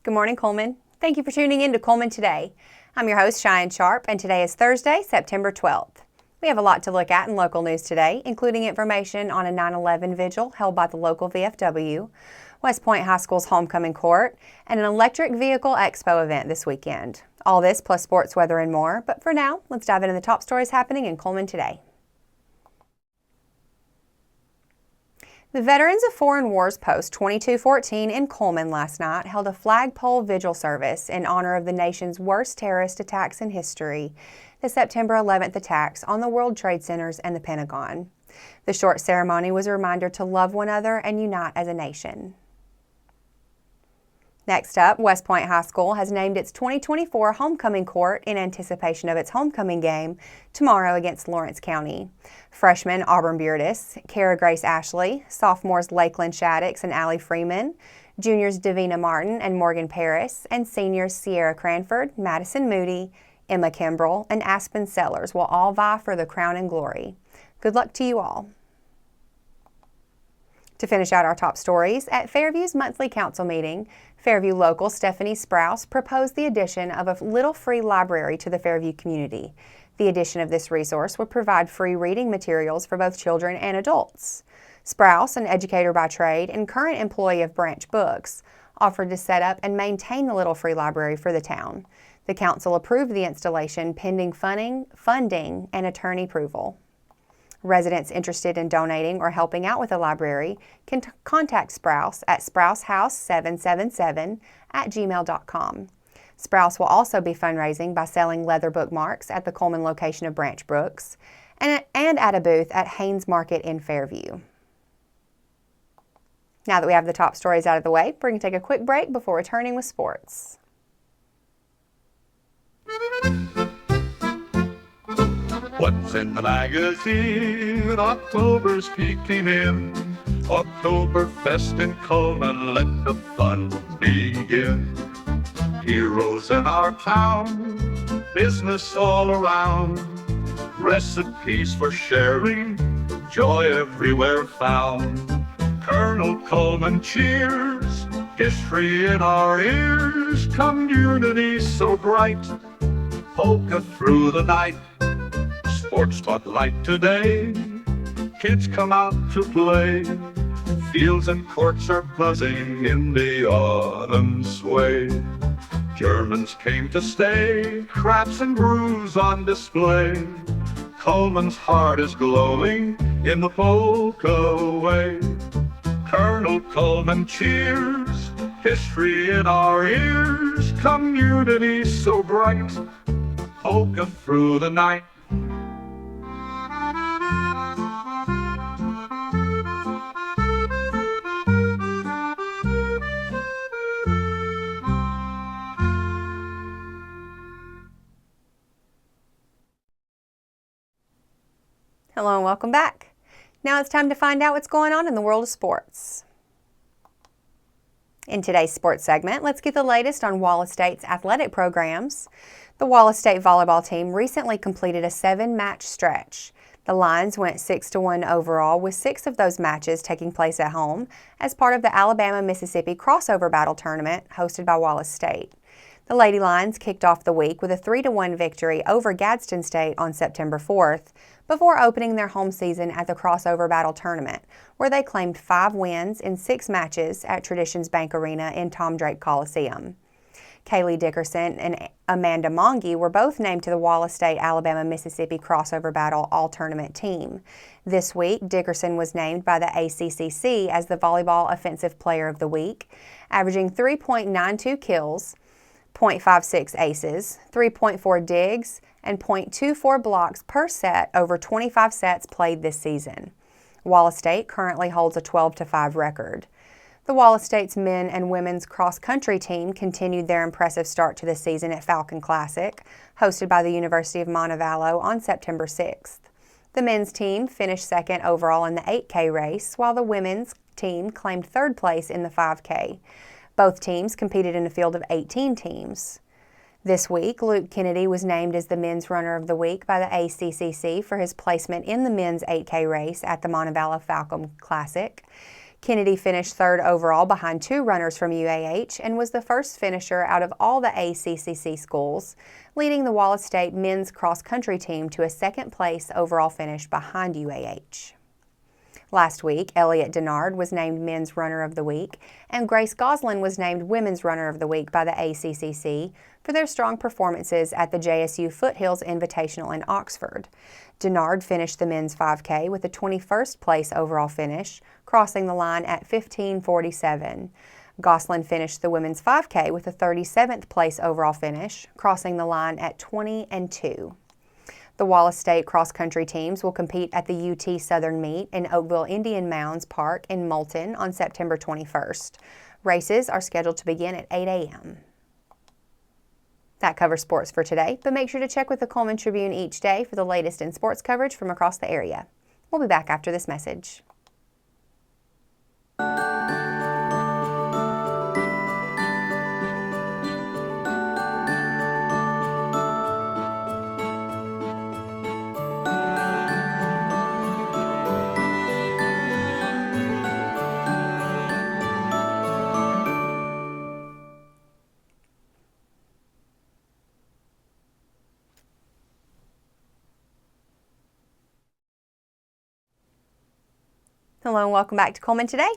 Good morning, Cullman. Thank you for tuning in to Cullman Today. I'm your host, Cheyenne Sharp, and today is Thursday, September 12th. We have a lot to look at in local news today, including information on a 9/11 vigil held by the local VFW, West Point High School's homecoming court, and an electric vehicle expo event this weekend. All this plus sports, weather, and more. But for now, let's dive into the top stories happening in Cullman today. The Veterans of Foreign Wars Post 2214 in Cullman last night held a flagpole vigil service in honor of the nation's worst terrorist attacks in history, the September 11th attacks on the World Trade Centers and the Pentagon. The short ceremony was a reminder to love one another and unite as a nation. Next up, West Point High School has named its 2024 homecoming court in anticipation of its homecoming game tomorrow against Lawrence County. Freshmen Auburn Beardis, Kara Grace Ashley, sophomores Lakeland Shaddix and Allie Freeman, juniors Davina Martin and Morgan Paris, and seniors Sierra Cranford, Madison Moody, Emma Kimbrell, and Aspen Sellers will all vie for the crown and glory. Good luck to you all. To finish out our top stories, at Fairview's monthly council meeting, Fairview local Stephanie Sprouse proposed the addition of a little free library to the Fairview community. The addition of this resource would provide free reading materials for both children and adults. Sprouse, an educator by trade and current employee of Branch Books, offered to set up and maintain the little free library for the town. The council approved the installation pending funding, and attorney approval. Residents interested in donating or helping out with the library can contact Sprouse at sprousehouse777@gmail.com. Sprouse will also be fundraising by selling leather bookmarks at the Cullman location of Branch Books and at a booth at Haynes Market in Fairview. Now that we have the top stories out of the way, we're going to take a quick break before returning with sports. What's in the magazine? October's peeking in. Oktoberfest in Cullman, let the fun begin. Heroes in our town, business all around. Recipes for sharing, joy everywhere found. Colonel Cullman cheers, history in our ears. Community so bright, polka through the night. Sports spotlight today, kids come out to play. Fields and courts are buzzing in the autumn sway. Germans came to stay, crafts and brews on display. Cullman's heart is glowing in the polka way. Colonel Cullman cheers, history in our ears. Community so bright, polka through the night. Hello and welcome back. Now it's time to find out what's going on in the world of sports. In today's sports segment, let's get the latest on Wallace State's athletic programs. The Wallace State volleyball team recently completed a 7-match stretch. The Lions went 6-1 overall, with 6 of those matches taking place at home as part of the Alabama-Mississippi crossover battle tournament hosted by Wallace State. The Lady Lions kicked off the week with a 3-1 victory over Gadsden State on September 4th, before opening their home season at the crossover battle tournament, where they claimed 5 wins in 6 matches at Traditions Bank Arena in Tom Drake Coliseum. Kaylee Dickerson and Amanda Monge were both named to the Wallace State Alabama-Mississippi crossover battle all-tournament team. This week, Dickerson was named by the ACCC as the Volleyball Offensive Player of the Week, averaging 3.92 kills, 0.56 aces, 3.4 digs, and 0.24 blocks per set over 25 sets played this season. Wallace State currently holds a 12-5 record. The Wallace State's men and women's cross-country team continued their impressive start to the season at Falcon Classic, hosted by the University of Montevallo on September 6th. The men's team finished second overall in the 8K race, while the women's team claimed third place in the 5K. Both teams competed in a field of 18 teams. This week, Luke Kennedy was named as the Men's Runner of the Week by the ACCC for his placement in the men's 8K race at the Montevallo Falcon Classic. Kennedy finished third overall behind 2 runners from UAH and was the first finisher out of all the ACCC schools, leading the Wallace State men's cross-country team to a second-place overall finish behind UAH. Last week, Elliott Denard was named Men's Runner of the Week, and Grace Goslin was named Women's Runner of the Week by the ACCC for their strong performances at the JSU Foothills Invitational in Oxford. Denard finished the men's 5K with a 21st place overall finish, crossing the line at 15:47. Goslin finished the women's 5K with a 37th place overall finish, crossing the line at 20:02. The Wallace State cross-country teams will compete at the UT Southern Meet in Oakville Indian Mounds Park in Moulton on September 21st. Races are scheduled to begin at 8 a.m. That covers sports for today, but make sure to check with the Cullman Tribune each day for the latest in sports coverage from across the area. We'll be back after this message. Hello and welcome back to Cullman Today.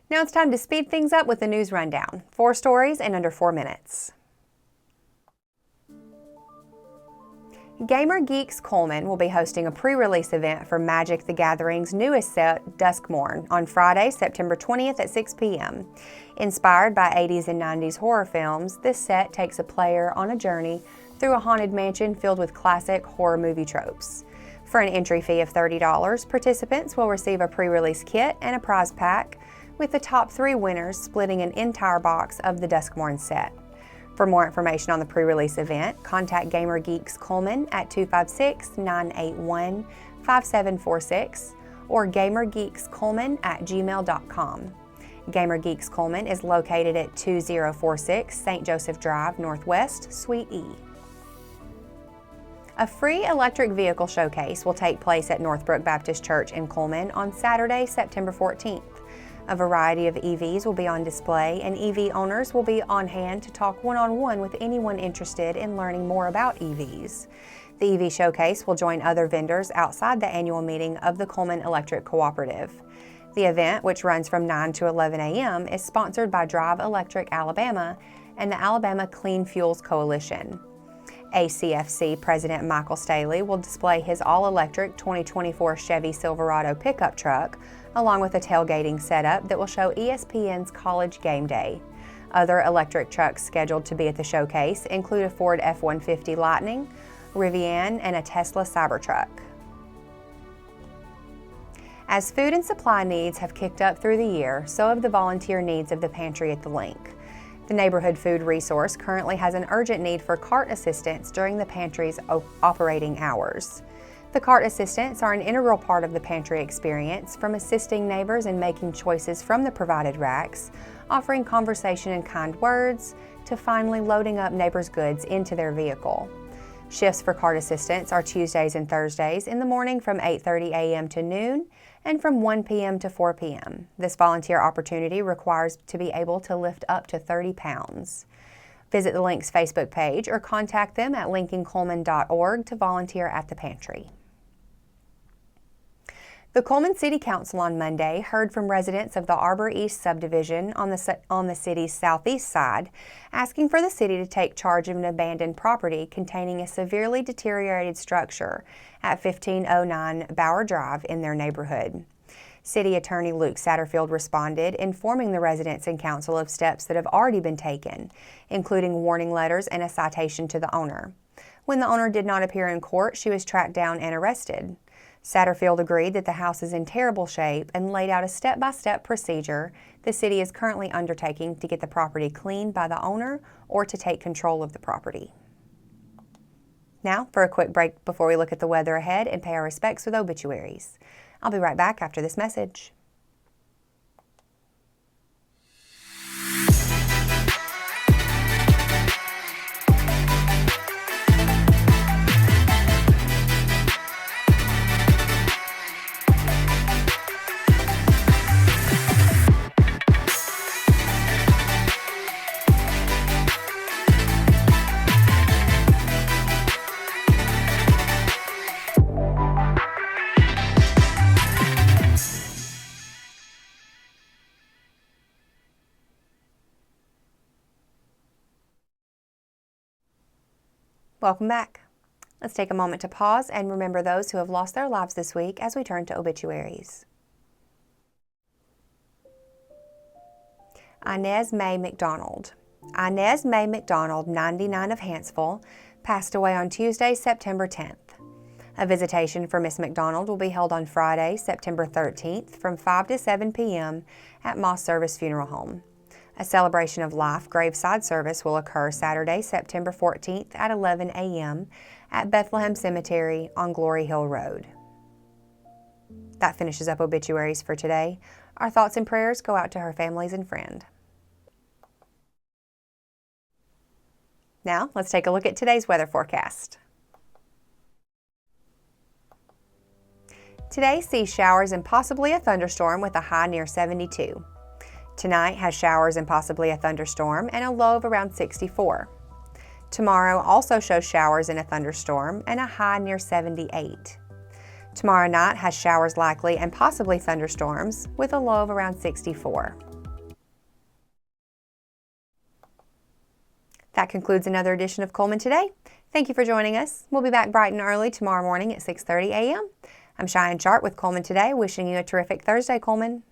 Now it's time to speed things up with the news rundown. 4 stories in under 4 minutes. Gamer Geeks Cullman will be hosting a pre-release event for Magic the Gathering's newest set, Duskmorn, on Friday, September 20th at 6 p.m. Inspired by 80s and 90s horror films, this set takes a player on a journey through a haunted mansion filled with classic horror movie tropes. For an entry fee of $30, participants will receive a pre-release kit and a prize pack, with the top 3 winners splitting an entire box of the Duskmorn set. For more information on the pre-release event, contact Gamer Geeks Cullman at 256-981-5746 or gamergeekscullman@gmail.com. Gamer Geeks Cullman is located at 2046 St. Joseph Drive Northwest, Suite E. A free electric vehicle showcase will take place at Northbrook Baptist Church in Cullman on Saturday, September 14th. A variety of EVs will be on display, and EV owners will be on hand to talk one-on-one with anyone interested in learning more about EVs. The EV showcase will join other vendors outside the annual meeting of the Cullman Electric Cooperative. The event, which runs from 9 to 11 a.m., is sponsored by Drive Electric Alabama and the Alabama Clean Fuels Coalition. ACFC President Michael Staley will display his all-electric 2024 Chevy Silverado pickup truck, along with a tailgating setup that will show ESPN's College Game Day. Other electric trucks scheduled to be at the showcase include a Ford F-150 Lightning, Rivian, and a Tesla Cybertruck. As food and supply needs have kicked up through the year, so have the volunteer needs of the pantry at the Link. The Neighborhood Food Resource currently has an urgent need for cart assistants during the pantry's operating hours. The cart assistants are an integral part of the pantry experience, from assisting neighbors in making choices from the provided racks, offering conversation and kind words, to finally loading up neighbors' goods into their vehicle. Shifts for cart assistants are Tuesdays and Thursdays in the morning from 8:30 a.m. to noon and from 1 p.m. to 4 p.m. This volunteer opportunity requires to be able to lift up to 30 pounds. Visit the Link's Facebook page or contact them at lincolncullman.org to volunteer at the pantry. The Cullman City Council on Monday heard from residents of the Arbor East subdivision on the city's southeast side, asking for the city to take charge of an abandoned property containing a severely deteriorated structure at 1509 Bower Drive in their neighborhood. City Attorney Luke Satterfield responded, informing the residents and council of steps that have already been taken, including warning letters and a citation to the owner. When the owner did not appear in court, she was tracked down and arrested. Satterfield agreed that the house is in terrible shape and laid out a step-by-step procedure the city is currently undertaking to get the property cleaned by the owner or to take control of the property. Now for a quick break before we look at the weather ahead and pay our respects with obituaries. I'll be right back after this message. Welcome back. Let's take a moment to pause and remember those who have lost their lives this week as we turn to obituaries. Inez May McDonald. Inez May McDonald, 99 of Hanceville, passed away on Tuesday, September 10th. A visitation for Miss McDonald will be held on Friday, September 13th from 5 to 7 p.m. at Moss Service Funeral Home. A celebration of life graveside service will occur Saturday, September 14th at 11 a.m. at Bethlehem Cemetery on Glory Hill Road. That finishes up obituaries for today. Our thoughts and prayers go out to her families and friends. Now, let's take a look at today's weather forecast. Today sees showers and possibly a thunderstorm with a high near 72. Tonight has showers and possibly a thunderstorm and a low of around 64. Tomorrow also shows showers and a thunderstorm and a high near 78. Tomorrow night has showers likely and possibly thunderstorms with a low of around 64. That concludes another edition of Cullman Today. Thank you for joining us. We'll be back bright and early tomorrow morning at 6:30 a.m. I'm Cheyenne Sharp with Cullman Today, wishing you a terrific Thursday, Cullman.